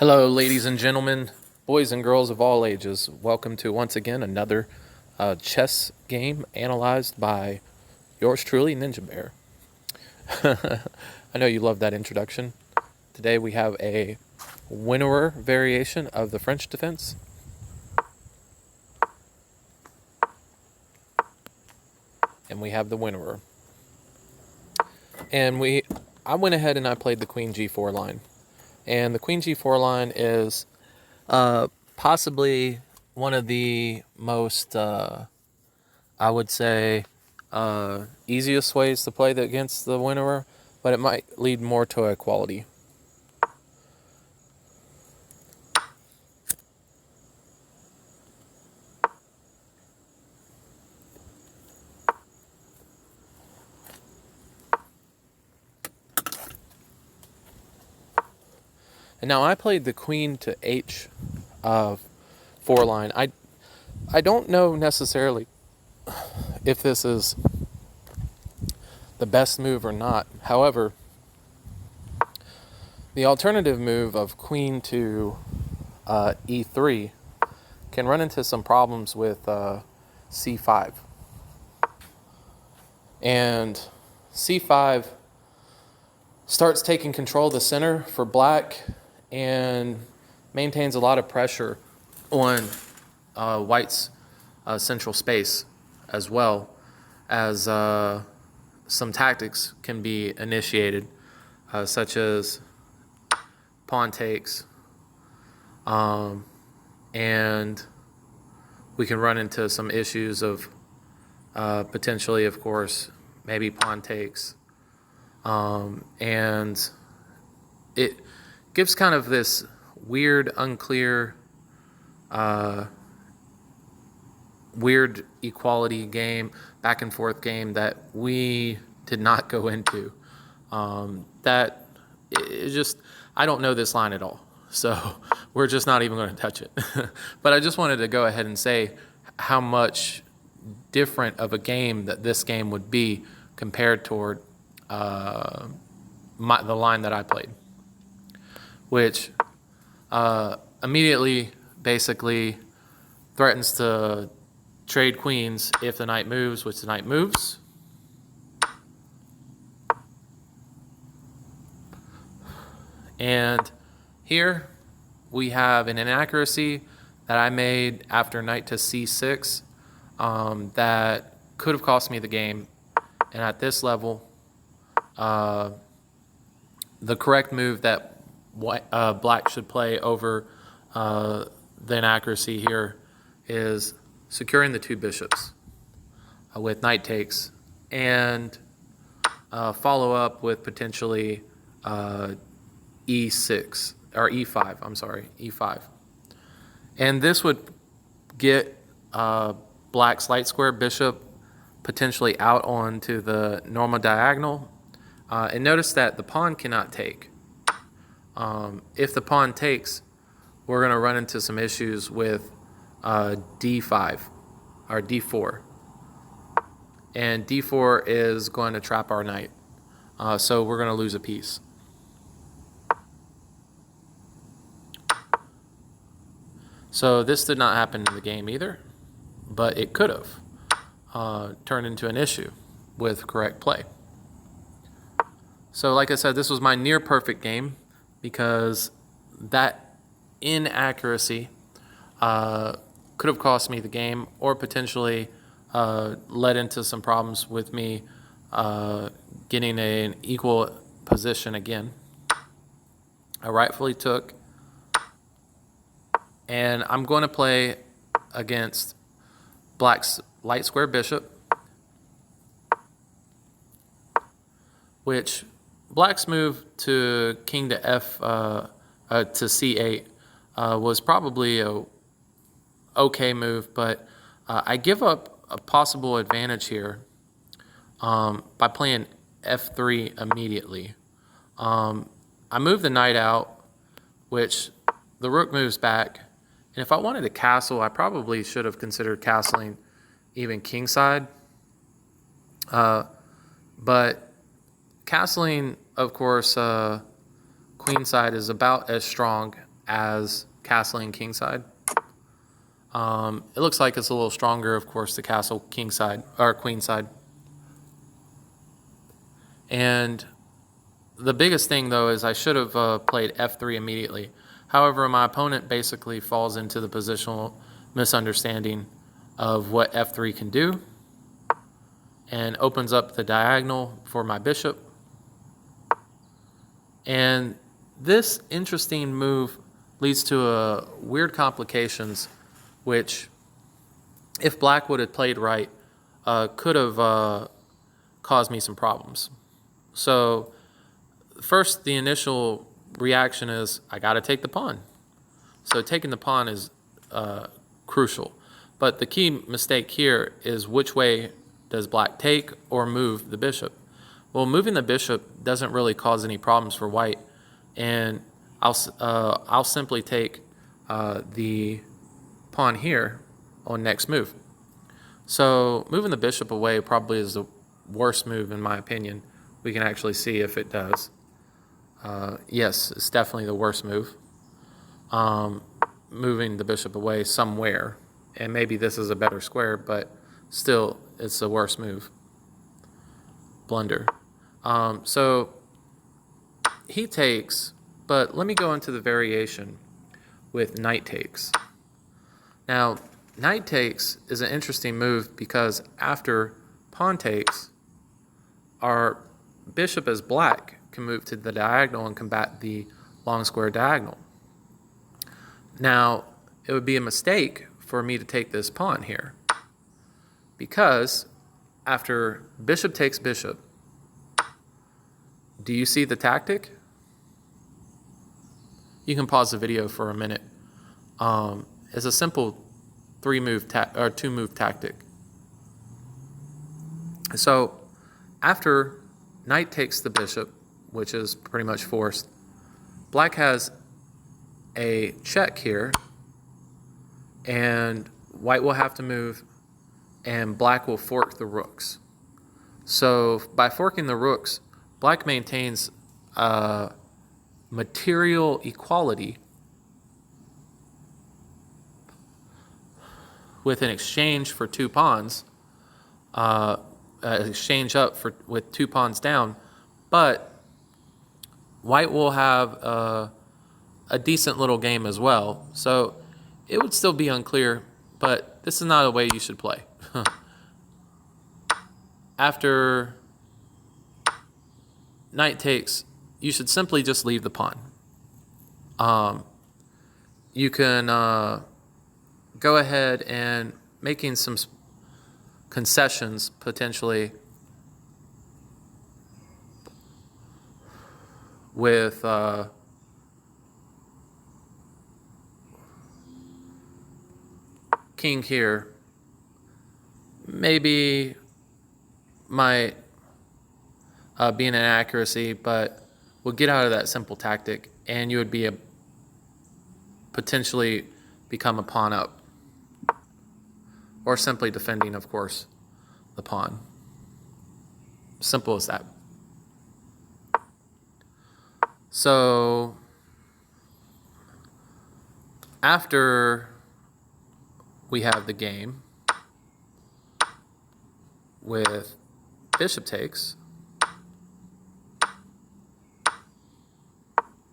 Hello, ladies and gentlemen, boys and girls of all ages. Welcome to once again another chess game analyzed by yours truly, NinjaBear. I know you love that introduction. Today we have a Winawer variation of the French defense. And we have the Winawer. And I went ahead and I played the Queen G4 line. And the Queen G4 line is possibly one of the most, I would say, easiest ways to play against the Winawer, but it might lead more to equality. And now I played the Queen to H4 line. I don't know necessarily if this is the best move or not. However, the alternative move of Queen to E3 can run into some problems with C5. And C5 starts taking control of the center for black and maintains a lot of pressure on white's central space, as well as some tactics can be initiated, such as pawn takes, and we can run into some issues of potentially, of course, maybe pawn takes, and it gives kind of this weird, unclear, weird equality game, back and forth game that we did not go into. That is just, I don't know this line at all. So we're just not even going to touch it. But I just wanted to go ahead and say how much different of a game that this game would be compared toward the line that I played, which immediately basically threatens to trade queens if the knight moves, which the knight moves. And here we have an inaccuracy that I made after knight to C6 that could have cost me the game. And at this level, the correct move that black should play over the inaccuracy here is securing the two bishops with knight takes, and follow up with potentially E6 or E5. I'm sorry, E5, and this would get black's light square bishop potentially out onto the normal diagonal. And notice that the pawn cannot take. If the pawn takes, we're going to run into some issues with D5 or D4. And D4 is going to trap our knight. So we're going to lose a piece. So this did not happen in the game either, but it could have turned into an issue with correct play. So like I said, this was my near perfect game because that inaccuracy could have cost me the game, or potentially led into some problems with me getting an equal position again. I rightfully took, and I'm going to play against black's light square bishop, which black's move to king to F to C8 was probably a okay move, but I give up a possible advantage here by playing F3 immediately. I move the knight out, which the rook moves back, and if I wanted to castle, I probably should have considered castling even kingside, but castling, of course, queenside is about as strong as castling kingside. It looks like it's a little stronger, of course, to castle kingside or queenside. And the biggest thing, though, is I should have played f3 immediately. However, my opponent basically falls into the positional misunderstanding of what f3 can do and opens up the diagonal for my bishop. And this interesting move leads to weird complications, which, if black would have played right, could have caused me some problems. So first, the initial reaction is, I got to take the pawn. So taking the pawn is crucial. But the key mistake here is, which way does black take or move the bishop? Well, moving the bishop doesn't really cause any problems for white, and I'll simply take the pawn here on next move. So moving the bishop away probably is the worst move in my opinion. We can actually see if it does. Yes, it's definitely the worst move. Moving the bishop away somewhere, and maybe this is a better square, but still it's the worst move. Blunder. So he takes, but let me go into the variation with knight takes. Now, knight takes is an interesting move because after pawn takes, our bishop as black can move to the diagonal and combat the long square diagonal. Now, it would be a mistake for me to take this pawn here, because after bishop takes bishop, do you see the tactic? You can pause the video for a minute. It's a simple two-move tactic. So after knight takes the bishop, which is pretty much forced, black has a check here, and white will have to move, and black will fork the rooks. So by forking the rooks, black maintains material equality with an exchange for two pawns, exchange up with two pawns down, but white will have a decent little game as well. So it would still be unclear, but this is not a way you should play. After knight takes, you should simply just leave the pawn. You can go ahead and making some concessions potentially with king here. Maybe might be an inaccuracy, but we'll get out of that simple tactic, and you would be potentially become a pawn up, or simply defending, of course, the pawn. Simple as that. So after we have the game with bishop takes,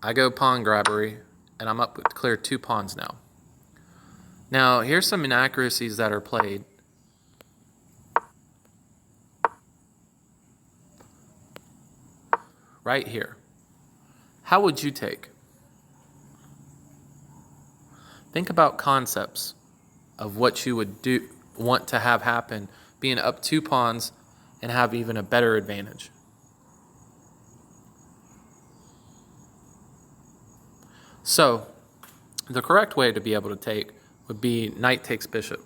I go pawn grabbery, and I'm up to clear two pawns now. Now, here's some inaccuracies that are played. Right here. How would you take? Think about concepts of what you would want to have happen, being up two pawns and have even a better advantage. So, the correct way to be able to take would be knight takes bishop.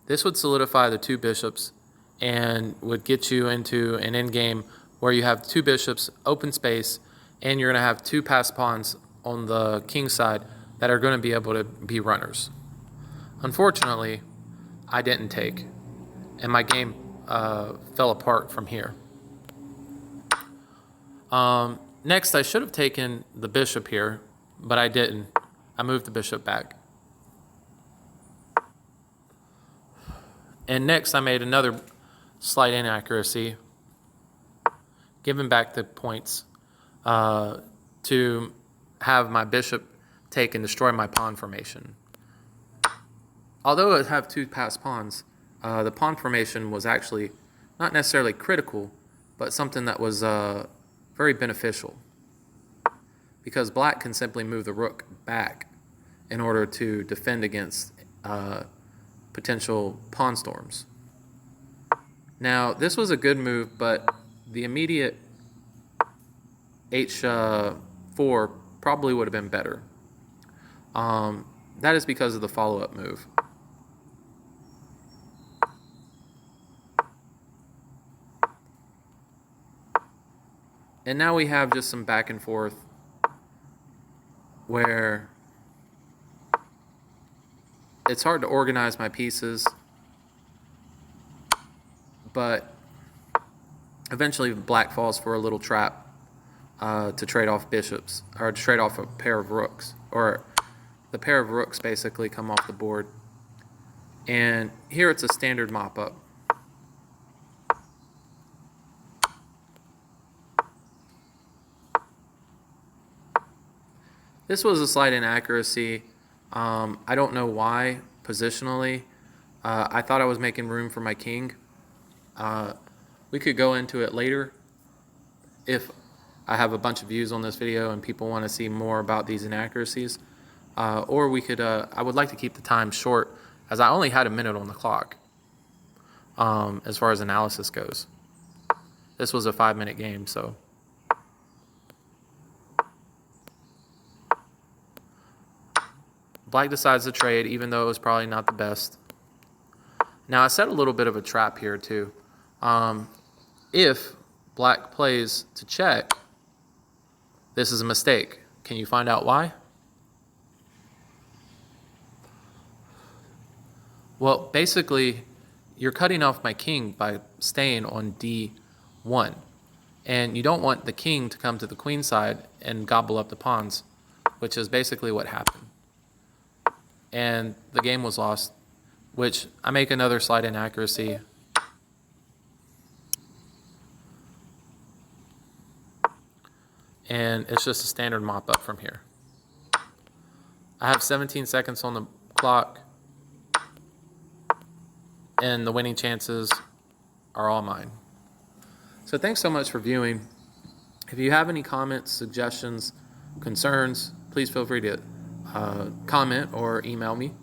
This would solidify the two bishops and would get you into an endgame where you have two bishops, open space, and you're going to have two passed pawns on the king side that are going to be able to be runners. Unfortunately, I didn't take, and my game fell apart from here. Next, I should have taken the bishop here, but I didn't. I moved the bishop back. And next I made another slight inaccuracy, giving back the points to have my bishop take and destroy my pawn formation. Although I have two passed pawns, the pawn formation was actually not necessarily critical, but something that was very beneficial, because black can simply move the rook back in order to defend against potential pawn storms. Now, this was a good move, but the immediate H4 probably would have been better. That is because of the follow-up move. And now we have just some back and forth where it's hard to organize my pieces, but eventually black falls for a little trap to trade off bishops, or to trade off a pair of rooks, or the pair of rooks basically come off the board. And here it's a standard mop-up. This was a slight inaccuracy. I don't know why, positionally. I thought I was making room for my king. We could go into it later if I have a bunch of views on this video and people want to see more about these inaccuracies. Or we could, I would like to keep the time short, as I only had a minute on the clock as far as analysis goes. This was a 5-minute game, so. Black decides to trade, even though it was probably not the best. Now, I set a little bit of a trap here, too. If black plays to check, this is a mistake. Can you find out why? Well, basically, you're cutting off my king by staying on D1. And you don't want the king to come to the queen side and gobble up the pawns, which is basically what happened. And the game was lost, which I make another slight inaccuracy. And it's just a standard mop-up from here. I have 17 seconds on the clock, and the winning chances are all mine. So thanks so much for viewing. If you have any comments, suggestions, concerns, please feel free to comment or email me.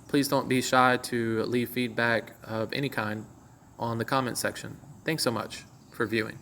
Please don't be shy to leave feedback of any kind on the comment section. Thanks so much for viewing.